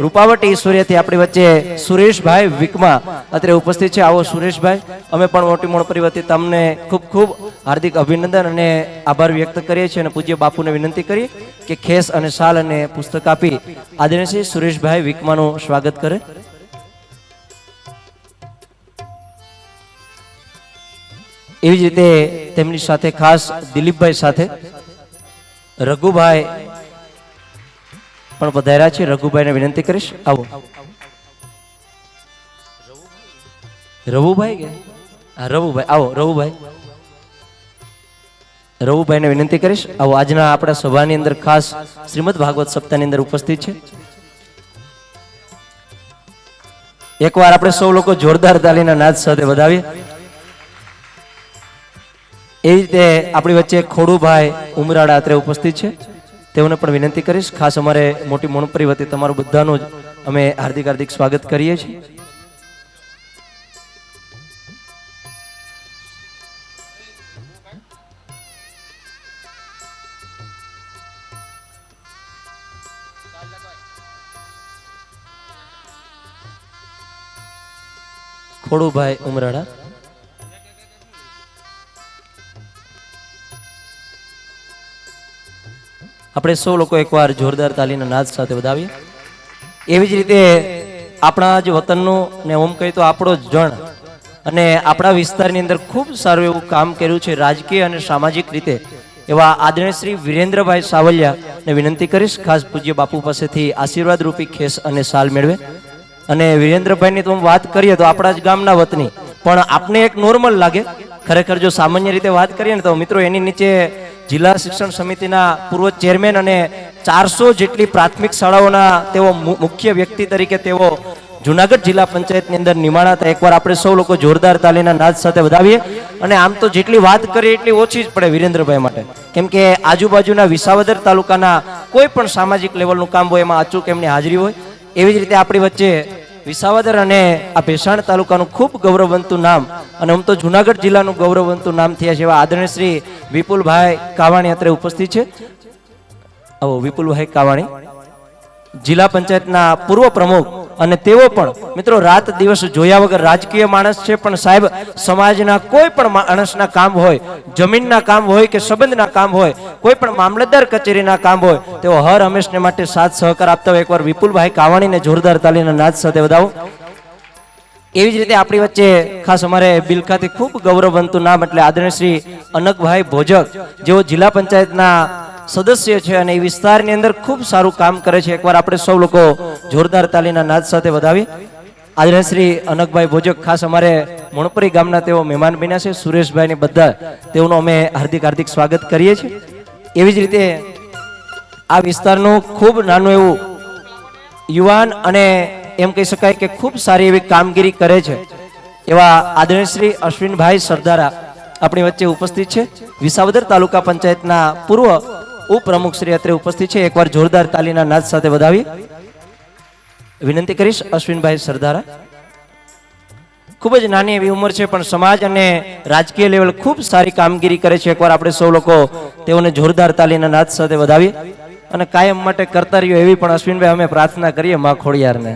રૂપાવટી ઈશ્વરીયથી આપણી વચ્ચે સુરેશભાઈ વિકમા અત્યારે ઉપસ્થિત છે. આવો સુરેશભાઈ, અમે પણ મોટી મોણપરી વતી તમને ખૂબ ખૂબ હાર્દિક અભિનંદન અને આભાર વ્યક્ત કરીએ છીએ અને પૂજ્ય બાપુને વિનંતી કરીએ કે ખેસ અને શાલ અને પુસ્તક આપી આદરણીય શ્રી સુરેશભાઈ વિકમાનું સ્વાગત કરે. એવી જ રીતે તેમની સાથે ખાસ દિલીપભાઈ સાથે રઘુભાઈ પણ પધાર્યા છે. રઘુભાઈને વિનંતી કરીશ. આવો રઘુભાઈ કે હા રઘુભાઈ, આવો રઘુભાઈ. રઘુભાઈને વિનંતી કરીશ. આવો આજના આપણા સભાની અંદર ખાસ શ્રીમદ ભાગવત સપ્તાહની અંદર ઉપસ્થિત છે. એકવાર આપણે સૌ લોકો જોરદાર તાલીના નાદ સાથે વધાવીએ. એ રીતે આપણી વચ્ચે ખોડુભાઈ ઉમરાળા અત્યારે ઉપસ્થિત છે. તેઓને પણ વિનંતી કરીશ. ખાસ અમારે મોટી મોણપરી વતી તમારું બધાનું જ અમે હાર્દિક હાર્દિક સ્વાગત કરીએ છીએ. ખોડુભાઈ ઉમરાળા, આપણે સૌ લોકો એકવાર જોરદાર તાલીના નાદ સાથે વધાવીએ. એવી જ રીતે આપણા જ વતનનું ને ઓમ કહી તો આપણો જ જણ અને આપણા વિસ્તારની અંદર ખૂબ સારું એવું કામ કર્યું છે રાજકીય અને સામાજિક રીતે એવા આદરણીય શ્રી વિરેન્દ્રભાઈ સાવલિયાને વિનંતી કરીશ ખાસ પૂજ્ય બાપુ પાસેથી આશીર્વાદ રૂપી ખેસ અને સાલ મેળવે. અને વિરેન્દ્રભાઈની તો વાત કરીએ તો આપણા જ ગામના વતની, પણ આપને એક નોર્મલ લાગે. ખરેખર જો સામાન્ય રીતે વાત કરીએ ને તો મિત્રો એની નીચે જિલ્લા શિક્ષણ સમિતિના પૂર્વ ચેરમેન અને 400 જેટલી પ્રાથમિક શાળાઓના તેઓ મુખ્ય વ્યક્તિ તરીકે તેઓ જુનાગઢ જિલ્લા પંચાયતની અંદર નિમાણા હતા. એકવાર આપણે સૌ લોકો જોરદાર તાલીના નાદ સાથે વધાવીએ. અને આમ તો જેટલી વાત કરીએ એટલી ઓછી જ પડે વિરેન્દ્રભાઈ માટે, કેમ કે આજુબાજુના વિસાવદર તાલુકાના કોઈ પણ સામાજિક લેવલનું કામ હોય એમાં અચૂક એમની હાજરી હોય. એવી જ રીતે આપણી વચ્ચે વિસાવદર અને આ ભેસાણ તાલુકાનું ખૂબ ગૌરવવંતું નામ અને આમ તો જુનાગઢ જિલ્લાનું ગૌરવવંતું નામ થયા છે એવા આદરણીય શ્રી વિપુલભાઈ કાવાણી અત્રે ઉપસ્થિત છે. આવો વિપુલભાઈ કાવાણી જિલ્લા પંચાયતના પૂર્વ પ્રમુખ, અને તેઓ પણ મિત્રો રાત દિવસ જોયા વગર રાજકીય માણસ છે, પણ સાહેબ સમાજના કોઈ પણ માણસના કામ હોય, જમીનના કામ હોય કે સંબંધના કામ હોય, કોઈ પણ મામલતદાર કચેરીના કામ હોય, તેઓ હર હંમેશને માટે સાથ સહકાર આપતા હોય. એકવાર વિપુલભાઈ કાવાણીને જોરદાર તાલીના નાદ સાથે વધાવો. એવી જ રીતે આપણી વચ્ચે ખાસ અમારે બિલખાથી ખૂબ ગૌરવવંતું નામ એટલે આદરણીય શ્રી અનકભાઈ ભોજક, જેઓ જિલ્લા પંચાયતના સદસ્ય છે અને એ વિસ્તારની અંદર ખૂબ સારું કામ કરે છે. એકવાર આપણે સૌ લોકો જોરદાર તાલીના નાદ સાથે વધાવીએ. આદરણીય શ્રી અનકભાઈ ભોજક ખાસ અમારે મણપરી ગામના તેઓ મહેમાન બન્યા છે. સુરેશભાઈની બધા તેઓનું અમે હાર્દિક હાર્દિક સ્વાગત કરીએ છીએ. એવી જ રીતે આ વિસ્તારનું ખૂબ નાનું એવું યુવાન અને એમ કહી શકાય કે ખૂબ સારી એવી કામગીરી કરે છે એવા આદરણીય શ્રી અશ્વિનભાઈ સરદારા આપણી વચ્ચે ઉપસ્થિત છે. વિસાવદર તાલુકા પંચાયતના પૂર્વ ઉપપ્રમુખ શ્રી અત્રે ઉપસ્થિત છે. એકવાર જોરદાર તાલીના નાદ સાથે વધાવીએ. વિનંતી કરીશ અશ્વિનભાઈ સરદારા. ખૂબ જ નાની એવી ઉંમર છે, પણ સમાજ અને રાજકીય લેવલ ખૂબ સારી કામગીરી કરે છે. એકવાર આપણે સૌ લોકો તેઓને જોરદાર તાલીના નાદ સાથે વધાવીએ. અને કાયમ માટે કરતા રહ્યો એવી પણ અશ્વિનભાઈ અમે પ્રાર્થના કરીએ માં ખોડિયારને,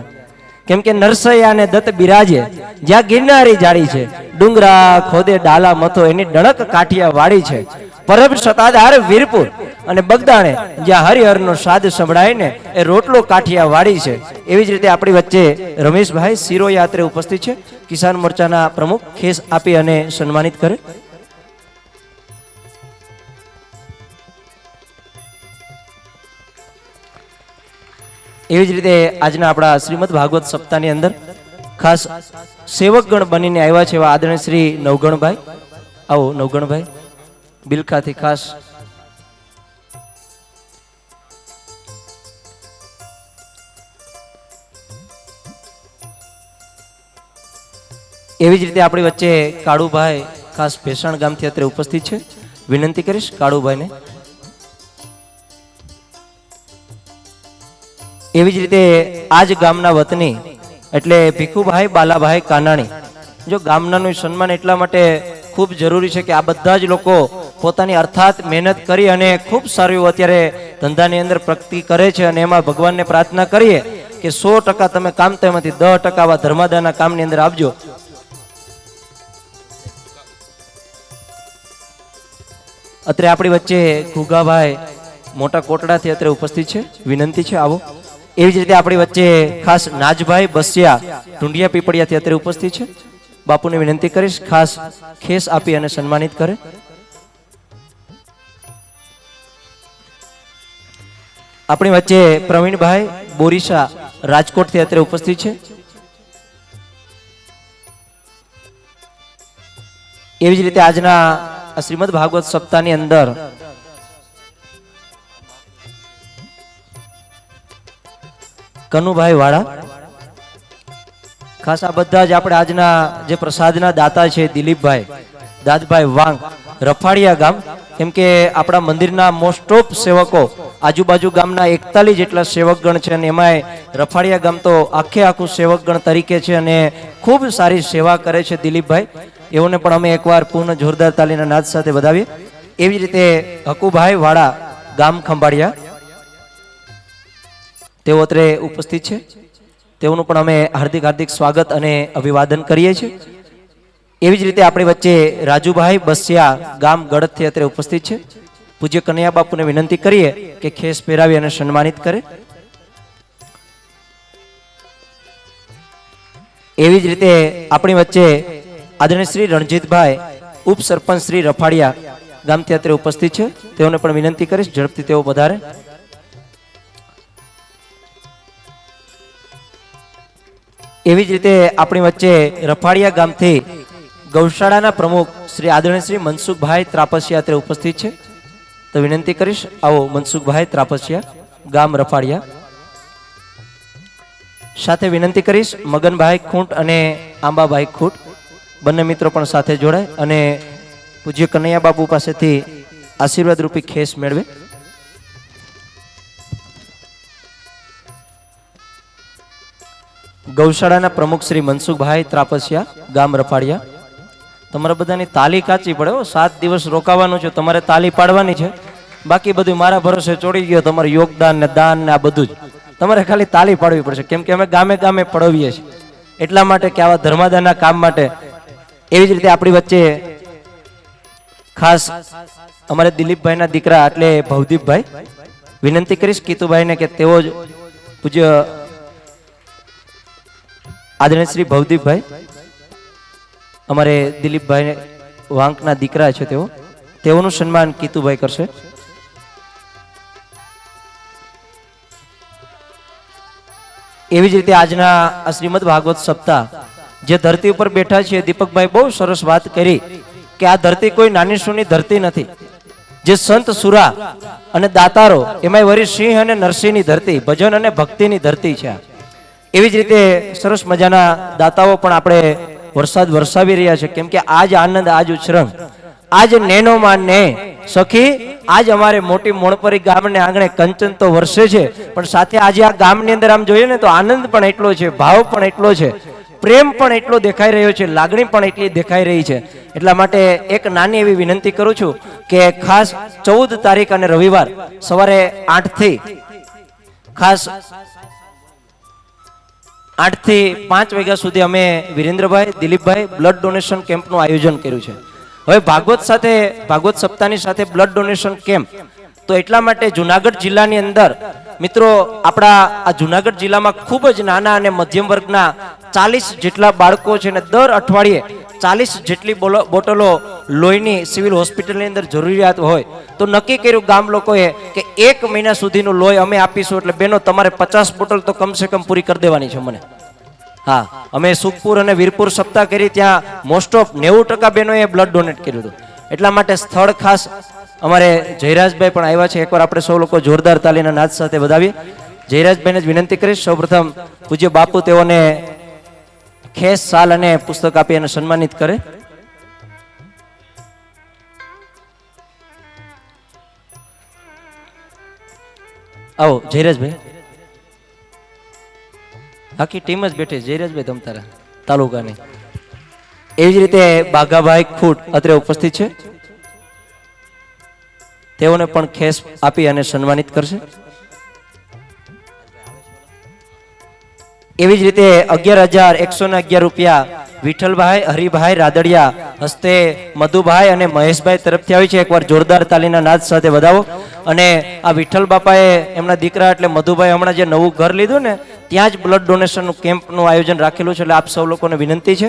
કેમ કે નરસૈયા અને દત્ત બિરાજે જ્યાં ગિરનારી જાળી છે, ડુંગરા ખોદે ડાલા મથો એની ડણક કાઠિયા વાળી છે, પરબ સતાધાર વીરપુર અને બગદાણે જ્યાં હરિહરનો સાદ સંભળાય ને એ રોટલો કાઠિયા વાળી છે. એવી જ રીતે આપણી વચ્ચે રમેશભાઈ સિરોયાત્રે ઉપસ્થિત છે. કિસાન મોરચાના પ્રમુખ ખેસ આપી અને સન્માનિત કરે. એવી જ રીતે આજના આપણા શ્રીમદ ભાગવત સપ્તાહની અંદર ખાસ સેવકગણ બનીને આવ્યા છે એવા આદરણીય શ્રી નવગણભાઈ. આવો નવગણભાઈ બિલખાથી ખાસ એવી જ રીતે આપણી વચ્ચે કાળુભાઈ ખાસ ભેસાણ ગામથી અત્રે ઉપસ્થિત છે. વિનંતી કરીશ કાળુભાઈને. એવી જ રીતે આજ ગામના વતની એટલે ભીખુભાઈ બાલાભાઈ કાનાણી. જો ગામનાનું સન્માન એટલા માટે ખૂબ જરૂરી છે કે આ બધા જ લોકો પોતાની અર્થાત મહેનત કરી અને ખૂબ સારું એવું અત્યારે ધંધાની અંદર પ્રગતિ કરે છે. અને એમાં ભગવાનને પ્રાર્થના કરીએ કે 100% તમે કામ તો એમાંથી 10% આવા ધર્માદાના કામની અંદર આપજો. અત્રે આપણી વચ્ચે ઘુગાભાઈ મોટા કોટડાથી અત્રે ઉપસ્થિત છે. વિનંતી છે આવો. એવી જ રીતે આપણી વચ્ચે ખાસ નાજભાઈ બસિયા ઢુંડિયા પીપળિયાથી અત્રે ઉપસ્થિત છે. બાપુને વિનંતી કરીશ ખાસ ખેસ આપી અને સન્માનિત કરે. આપણી વચ્ચે પ્રવીણભાઈ બોરીસા રાજકોટથી અત્રે ઉપસ્થિત છે. એવી જ રીતે આજના શ્રીમદ ભાગવત સપ્તાહની અંદર કનુભાઈ વાળા ખાસ આ બધા જ આપણે આજના જે પ્રસાદના દાતા છે દિલીપભાઈ દાદભાઈ વાંગ રફાડિયા ગામ, કેમ કે આપણા મંદિરના મોસ્ટ ઓફ સેવકો આજુબાજુ ગામના 41 જેટલા સેવકગણ છે અને એમાંય રફાડિયા ગામ તો આખે આખું સેવકગણ તરીકે છે અને ખૂબ સારી સેવા કરે છે દિલીપભાઈ. એઓને પણ અમે એકવાર પૂર્ણ જોરદાર તાલીના નાદ સાથે વધાવીએ. એવી જ રીતે હકુભાઈ વાળા ગામ ખંભાળિયા તેઓ અત્રે ઉપસ્થિત છે. તેઓનું પણ અમે હાર્દિક હાર્દિક સ્વાગત અને અભિવાદન કરીએ છીએ. એવી જ રીતે આપણી વચ્ચે રાજુભાઈ બસિયા ગામ ગળતથી અત્રે ઉપસ્થિત છે. પૂજ્ય કનૈયા બાપુને વિનંતી કરીએ કે ખેસ પહેરાવી અને સન્માનિત કરે. એવી જ રીતે આપણી વચ્ચે આદરણીય શ્રી રણજીતભાઈ ઉપસરપંચ શ્રી રફાડિયા ગામથી અત્રે ઉપસ્થિત છે, તેઓને પણ વિનંતી કરીશ ઝડપથી તેઓ પધારે. એવી જ રીતે આપણી વચ્ચે રફાડિયા ગામથી ગૌશાળાના પ્રમુખ શ્રી આદરણીય શ્રી મનસુખભાઈ ત્રાપસિયા અત્રે ઉપસ્થિત છે, તો વિનંતી કરીશ આવો મનસુખભાઈ ત્રાપસિયા ગામ રફાડિયા. સાથે વિનંતી કરીશ મગનભાઈ ખૂંટ અને આંબાભાઈ ખૂંટ બંને મિત્રો પણ સાથે જોડાય અને પૂજ્ય કનૈયા બાપુ પાસેથી આશીર્વાદ રૂપી ખેસ મેળવે. ગૌશાળાના પ્રમુખ શ્રી મનસુખભાઈ ત્રાપસિયા ગામ રફાડિયા. તમારે બધાની તાલી કાચી પડે હો, 7 દિવસ રોકાવાનું છે, તમારે તાલી પાડવાની છે. બાકી બધું મારા ભરોસે ચોડી ગયો, તમારું યોગદાન ને દાન ને આ બધું જ તમારે ખાલી તાલી પાડવી પડશે, કેમ કે અમે ગામે ગામે પડાવીએ છીએ એટલા માટે કે આવા ધર્માદાના કામ માટે. એવી જ રીતે આપણી વચ્ચે ખાસ અમારે દિલીપભાઈના દીકરા એટલે ભવદીપભાઈ, વિનંતી કરીશ કીતુભાઈને કે તેઓ જ પૂજ્ય આદરણીય શ્રી ભવદીપભાઈ અમારે દિલીપભાઈ વાંકના દીકરા છે, તેઓનું સન્માન કીતુભાઈ કરશે. એવી જ રીતે આજના આ શ્રીમદ ભાગવત સપ્તાહ જે ધરતી ઉપર બેઠા છે, દીપકભાઈ બહુ સરસ વાત કરી કે આ ધરતી કોઈ નાની સૂની ધરતી નથી. જે સંત સુરા અને દાતારો એમાં વરી સિંહ અને નરસિંહની ધરતી, ભજન અને ભક્તિની ધરતી છે. એવી જ રીતે સરસ મજાના દાતાઓ પણ આપણે વરસાદ વરસાવી રહ્યા છે, કેમ કે આજ આનંદ આજ ઉછરંગ આજ નેનો માં ને સખી આજ અમારે મોટી મોણપરી ગામને આંગણે કંચન તો વરસે છે, પણ સાથે આજે આ ગામની અંદર આમ જોઈએ ને તો આનંદ પણ એટલો છે, ભાવ પણ એટલો છે, પ્રેમ પણ એટલો દેખાઈ રહ્યો છે, લાગણી પણ એટલી દેખાઈ રહી છે. એટલા માટે એક નાની એવી વિનંતી કરું છું કે ખાસ 14 તારીખ અને રવિવાર સવારે 8 થી ખાસ 8 થી 5 વાગ્યા સુધી અમે વિરેન્દ્રભાઈ દિલીપભાઈ બ્લડ ડોનેશન કેમ્પનું આયોજન કર્યું છે. હવે ભાગવત સાથે ભાગવત સપ્તાહની સાથે બ્લડ ડોનેશન કેમ્પ તો એટલા માટે જુનાગઢ જિલ્લાની અંદર મિત્રો આપણા આ જુનાગઢ જિલ્લામાં ખૂબ જ નાના અને મધ્યમ વર્ગના 40 જેટલા બાળકો છે અને દર અઠવાડિયે 40 જેટલી બોટલો લોહીની સિવિલ હોસ્પિટલની અંદર જરૂરિયાત હોય તો નક્કી કર્યું ગામ લોકોએ કે 1 મહિના સુધીનું લોહી અમે આપીશું. એટલે બેનો તમારે 50 બોટલ તો કમસે કમ પૂરી કરી દેવાની છે મને. હા, અમે સુખપુર અને વીરપુર સપ્તાહ કરી, ત્યાં મોસ્ટ ઓફ 90% બહેનોએ બ્લડ ડોનેટ કર્યું હતું. એટલા માટે સ્થળ ખાસ અમારે જયરાજભાઈ પણ આવ્યા છે. એકવાર આપણે સૌ લોકો જોરદાર તાલીના નાદ સાથે વધાવીએ. જયરાજભાઈને જ વિનંતી કરીશ સૌપ્રથમ પૂજ્ય બાપુ તેઓને ખેસ શાલ અને પુસ્તક આપી અને સન્માનિત કરે. આવો જયરાજભાઈ, આખી ટીમ જ બેઠી. જયરાજભાઈ તમ તારા તાલુકાની. એવી જ રીતે બાઘાભાઈ ખૂટ અત્રે ઉપસ્થિત છે, તેઓને પણ ખેસ આપી અને સન્માનિત કરશે. એવી જ રીતે 11,111 રૂપિયા વિઠ્ઠલભાઈ હરિભાઈ રાદડિયા હસ્તે મધુભાઈ અને મહેશભાઈ તરફથી આવી છે. એકવાર જોરદાર તાલીના નાદ સાથે વધાવો. અને આ વિઠ્ઠલ બાપાએ એમના દીકરા એટલે મધુભાઈ હમણાં જે નવું ઘર લીધું ને ત્યાં જ બ્લડ ડોનેશનનું કેમ્પનું આયોજન રાખેલું છે, એટલે આપ સૌ લોકોને વિનંતી છે.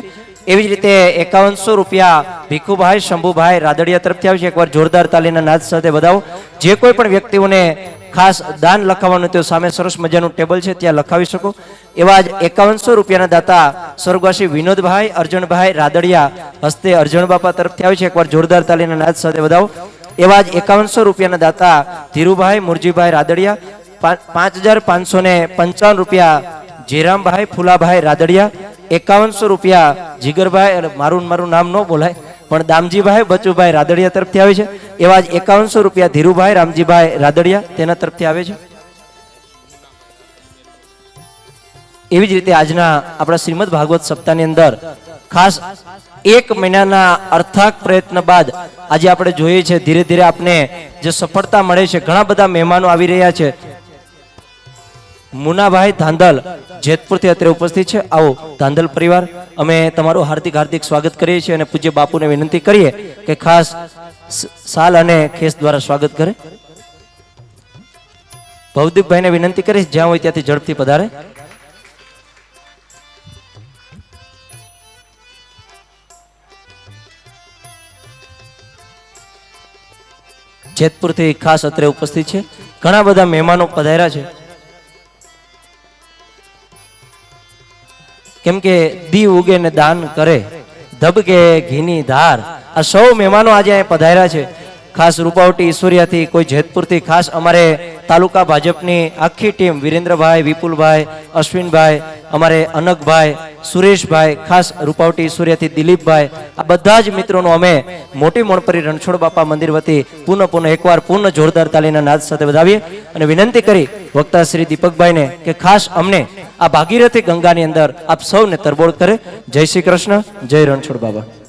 એવી જ રીતે 5100 રૂપિયા ભીખુભાઈ શંભુભાઈ રાદડિયા તરફથી આવી છે. એકવાર જોરદાર તાલીના નાદ સાથે વધાવો. જે કોઈ પણ વ્યક્તિઓને ખાસ દાન લખાવવાનું તો સામે સરસ મજાનું ટેબલ છે, ત્યાં લખાવી શકો. એવા જ 5100 રૂપિયાના દાતા સ્વર્ગવાસી વિનોદભાઈ અર્જણભાઈ રાદડિયા હસ્તે અર્જણ બાપા તરફથી આવી છે. એકવાર જોરદાર તાલીના નાદ સાથે વધાવો. એવા જ 5100 રૂપિયાના દાતા ધીરુભાઈ મુરજીભાઈ રાદડિયા, 5555 રૂપિયા જેરામભાઈ ફુલાભાઈ રાદડિયા, 5100 રૂપિયા જીગરભાઈ, મારું નામ ન બોલાય પણ દામજીભાઈ બચુભાઈ રાદડિયા તરફથી આવે છે. એવા જ 5100 રૂપિયા ધીરુભાઈ રામજીભાઈ રાદડિયા તેના તરફથી આવે છે. એવી જ રીતે આજના આપણા શ્રીમદ ભાગવત સપ્તાહની અંદર ખાસ 1 મહિનાના અર્થાક પ્રયત્ન બાદ આજે આપણે જોઈએ છે ધીરે ધીરે આપને જે સફળતા મળે છે. ઘણા બધા મહેમાનો આવી રહ્યા છે. મુનાભાઈ ધાંધલ જેતપુરથી અત્યારે ઉપસ્થિત છે. આવો ધાંધલ પરિવાર, અમે તમારું હાર્દિક હાર્દિક સ્વાગત કરીએ છીએ અને પૂજ્ય બાપુને વિનંતી કરીએ કે ખાસ શાલ અને ખેસ દ્વારા સ્વાગત કરે. ભવદીપભાઈને વિનંતી કરીશ જ્યાં હોય ત્યાંથી ઝડપથી પધારે. જેતપુરથી ખાસ અત્રે ઉપસ્થિત છે. ઘણા બધા મહેમાનો પધાર્યા છે. કેમ કે દી ઉગે ને દાન કરે, ધબકે ઘીની ધાર. આ સૌ મહેમાનો આજે અહીં પધાર્યા છે. ખાસ રૂપાવટી ઈશ્વરિયાથી, કોઈ જેતપુરથી, ખાસ અમારે તાલુકા ભાજપની આખી ટીમ, વિરેન્દ્રભાઈ, વિપુલભાઈ, અશ્વિનભાઈ, અમારે અનકભાઈ, સુરેશભાઈ, ખાસ રૂપાવટી ઈશ્વરિયાથી દિલીપભાઈ, આ બધા જ મિત્રોનું અમે મોટી મોણપરી રણછોડ બાપા મંદિર વતી પુનઃ એકવાર પૂર્ણ જોરદાર તાલીના નાદ સાથે વધાવીએ અને વિનંતી કરી વક્તા શ્રી દીપકભાઈને કે ખાસ અમને આ ભાગીરથી ગંગાની અંદર આપ સૌને તરબોળ કરે. જય શ્રી કૃષ્ણ, જય રણછોડ બાબા.